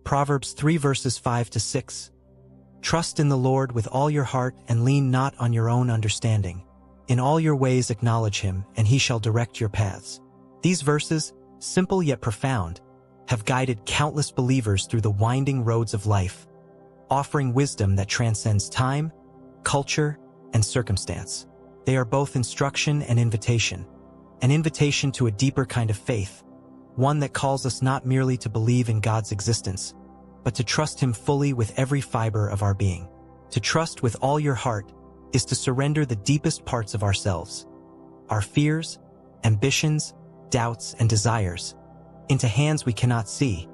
Proverbs 3 verses 5 to 6. Trust in the Lord with all your heart and lean not on your own understanding. In all your ways acknowledge him, and he shall direct your paths. These verses, simple yet profound, have guided countless believers through the winding roads of life, offering wisdom that transcends time, culture, and circumstance. They are both instruction and invitation, an invitation to a deeper kind of faith, one that calls us not merely to believe in God's existence, but to trust him fully with every fiber of our being. To trust with all your heart is to surrender the deepest parts of ourselves, our fears, ambitions, doubts, and desires, into hands we cannot see,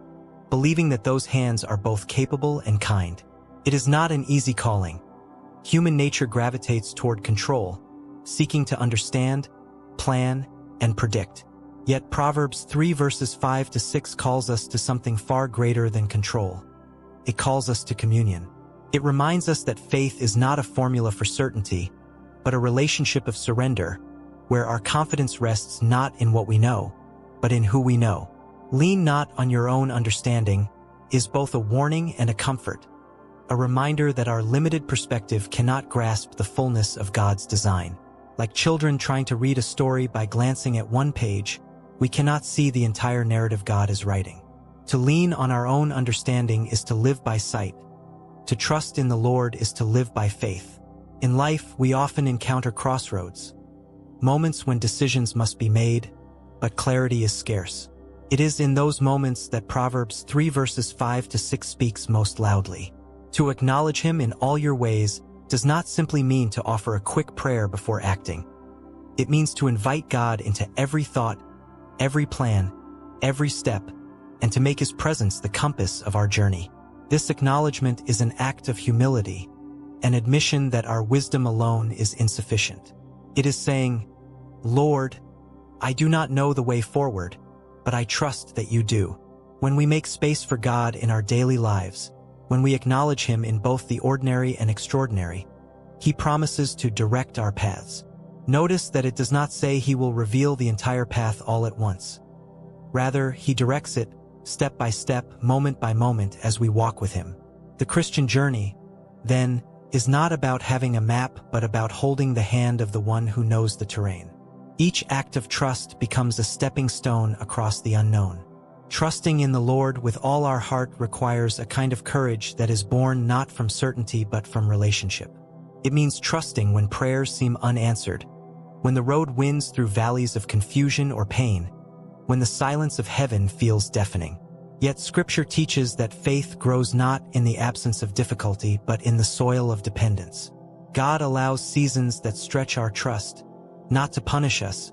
believing that those hands are both capable and kind. It is not an easy calling. Human nature gravitates toward control, seeking to understand, plan, and predict. Yet Proverbs 3 verses 5 to 6 calls us to something far greater than control. It calls us to communion. It reminds us that faith is not a formula for certainty, but a relationship of surrender, where our confidence rests not in what we know, but in who we know. Lean not on your own understanding is both a warning and a comfort, a reminder that our limited perspective cannot grasp the fullness of God's design. Like children trying to read a story by glancing at one page, we cannot see the entire narrative God is writing. To lean on our own understanding is to live by sight. To trust in the Lord is to live by faith. In life, we often encounter crossroads, moments when decisions must be made, but clarity is scarce. It is in those moments that Proverbs 3 verses 5 to 6 speaks most loudly. To acknowledge him in all your ways does not simply mean to offer a quick prayer before acting. It means to invite God into every thought, every plan, every step, and to make his presence the compass of our journey. This acknowledgement is an act of humility, an admission that our wisdom alone is insufficient. It is saying, Lord, I do not know the way forward, but I trust that you do. When we make space for God in our daily lives, when we acknowledge him in both the ordinary and extraordinary, he promises to direct our paths. Notice that it does not say he will reveal the entire path all at once. Rather, he directs it step by step, moment by moment as we walk with him. The Christian journey, then, is not about having a map but about holding the hand of the one who knows the terrain. Each act of trust becomes a stepping stone across the unknown. Trusting in the Lord with all our heart requires a kind of courage that is born not from certainty but from relationship. It means trusting when prayers seem unanswered, when the road winds through valleys of confusion or pain, when the silence of heaven feels deafening. Yet Scripture teaches that faith grows not in the absence of difficulty but in the soil of dependence. God allows seasons that stretch our trust, not to punish us,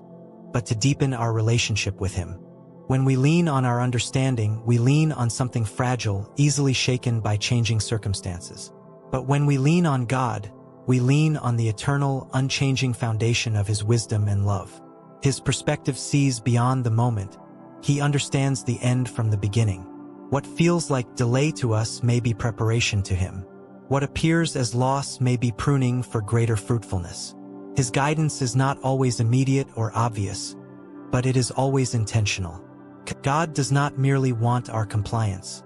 but to deepen our relationship with him. When we lean on our understanding, we lean on something fragile, easily shaken by changing circumstances. But when we lean on God, we lean on the eternal, unchanging foundation of his wisdom and love. His perspective sees beyond the moment. He understands the end from the beginning. What feels like delay to us may be preparation to him. What appears as loss may be pruning for greater fruitfulness. His guidance is not always immediate or obvious, but it is always intentional. God does not merely want our compliance.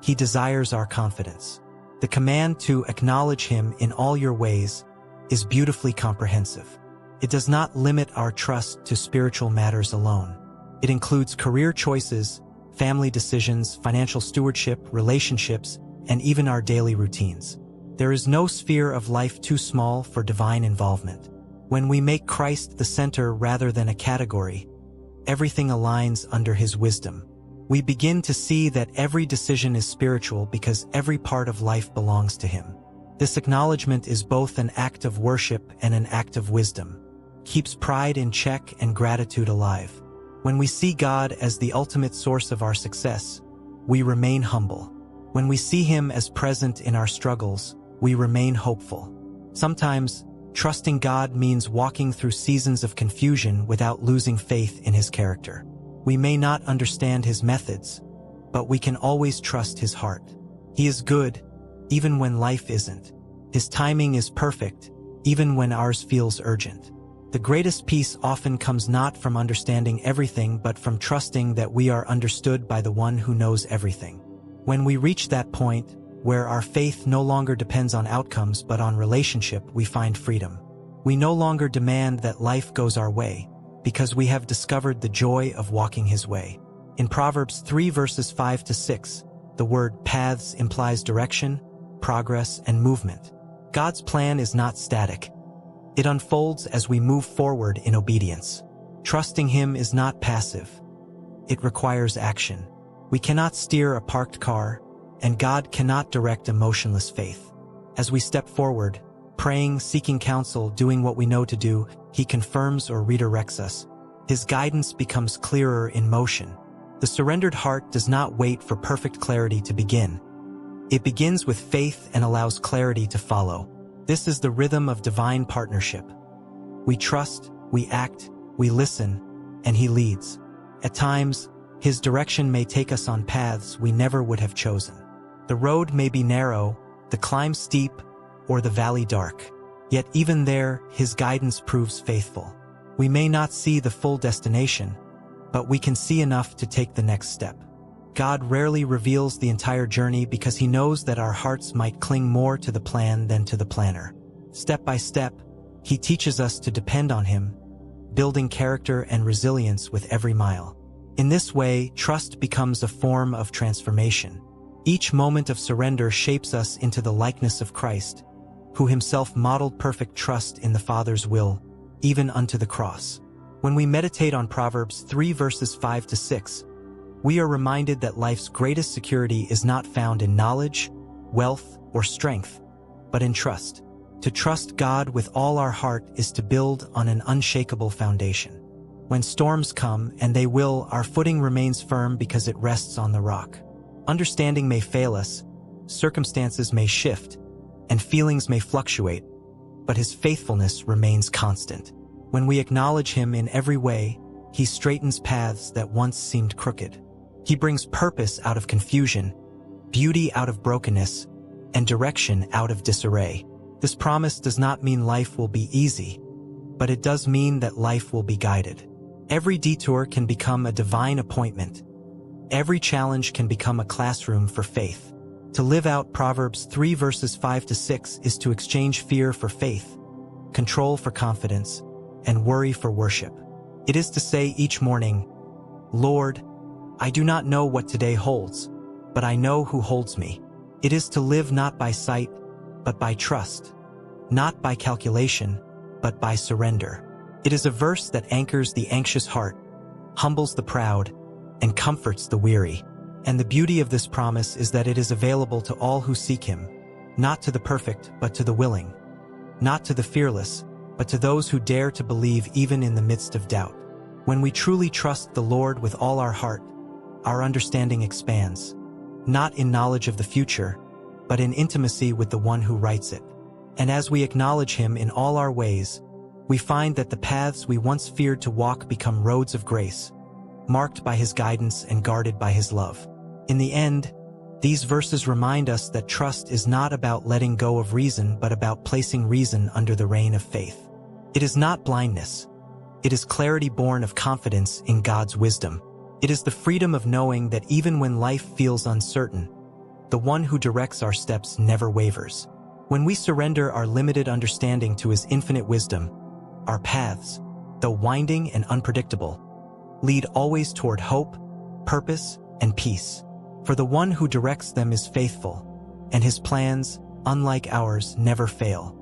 He desires our confidence. The command to acknowledge him in all your ways is beautifully comprehensive. It does not limit our trust to spiritual matters alone. It includes career choices, family decisions, financial stewardship, relationships, and even our daily routines. There is no sphere of life too small for divine involvement. When we make Christ the center rather than a category, everything aligns under his wisdom. We begin to see that every decision is spiritual because every part of life belongs to him. This acknowledgement is both an act of worship and an act of wisdom, keeps pride in check and gratitude alive. When we see God as the ultimate source of our success, we remain humble. When we see him as present in our struggles, we remain hopeful. Sometimes, trusting God means walking through seasons of confusion without losing faith in his character. We may not understand his methods, but we can always trust his heart. He is good, even when life isn't. His timing is perfect, even when ours feels urgent. The greatest peace often comes not from understanding everything but from trusting that we are understood by the one who knows everything. When we reach that point, where our faith no longer depends on outcomes but on relationship, we find freedom. We no longer demand that life goes our way, because we have discovered the joy of walking His way. In Proverbs 3 verses 5 to 6, the word paths implies direction, progress, and movement. God's plan is not static. It unfolds as we move forward in obedience. Trusting Him is not passive. It requires action. We cannot steer a parked car, and God cannot direct a motionless faith. As we step forward, praying, seeking counsel, doing what we know to do, He confirms or redirects us. His guidance becomes clearer in motion. The surrendered heart does not wait for perfect clarity to begin. It begins with faith and allows clarity to follow. This is the rhythm of divine partnership. We trust, we act, we listen, and He leads. At times, His direction may take us on paths we never would have chosen. The road may be narrow, the climb steep, or the valley dark. Yet even there, His guidance proves faithful. We may not see the full destination, but we can see enough to take the next step. God rarely reveals the entire journey because He knows that our hearts might cling more to the plan than to the planner. Step by step, He teaches us to depend on Him, building character and resilience with every mile. In this way, trust becomes a form of transformation. Each moment of surrender shapes us into the likeness of Christ, who Himself modeled perfect trust in the Father's will, even unto the cross. When we meditate on Proverbs 3 verses 5 to 6, we are reminded that life's greatest security is not found in knowledge, wealth, or strength, but in trust. To trust God with all our heart is to build on an unshakable foundation. When storms come, and they will, our footing remains firm because it rests on the rock. Understanding may fail us, circumstances may shift, and feelings may fluctuate, but His faithfulness remains constant. When we acknowledge Him in every way, He straightens paths that once seemed crooked. He brings purpose out of confusion, beauty out of brokenness, and direction out of disarray. This promise does not mean life will be easy, but it does mean that life will be guided. Every detour can become a divine appointment. Every challenge can become a classroom for faith. To live out Proverbs 3 verses 5 to 6 is to exchange fear for faith, control for confidence, and worry for worship. It is to say each morning, "Lord, I do not know what today holds, but I know who holds me." It is to live not by sight, but by trust, not by calculation, but by surrender. It is a verse that anchors the anxious heart, humbles the proud, and comforts the weary. And the beauty of this promise is that it is available to all who seek Him, not to the perfect, but to the willing, not to the fearless, but to those who dare to believe even in the midst of doubt. When we truly trust the Lord with all our heart, our understanding expands, not in knowledge of the future, but in intimacy with the One who writes it. And as we acknowledge Him in all our ways, we find that the paths we once feared to walk become roads of grace, marked by His guidance and guarded by His love. In the end, these verses remind us that trust is not about letting go of reason but about placing reason under the reign of faith. It is not blindness. It is clarity born of confidence in God's wisdom. It is the freedom of knowing that even when life feels uncertain, the One who directs our steps never wavers. When we surrender our limited understanding to His infinite wisdom, our paths, though winding and unpredictable, lead always toward hope, purpose, and peace. For the One who directs them is faithful, and His plans, unlike ours, never fail.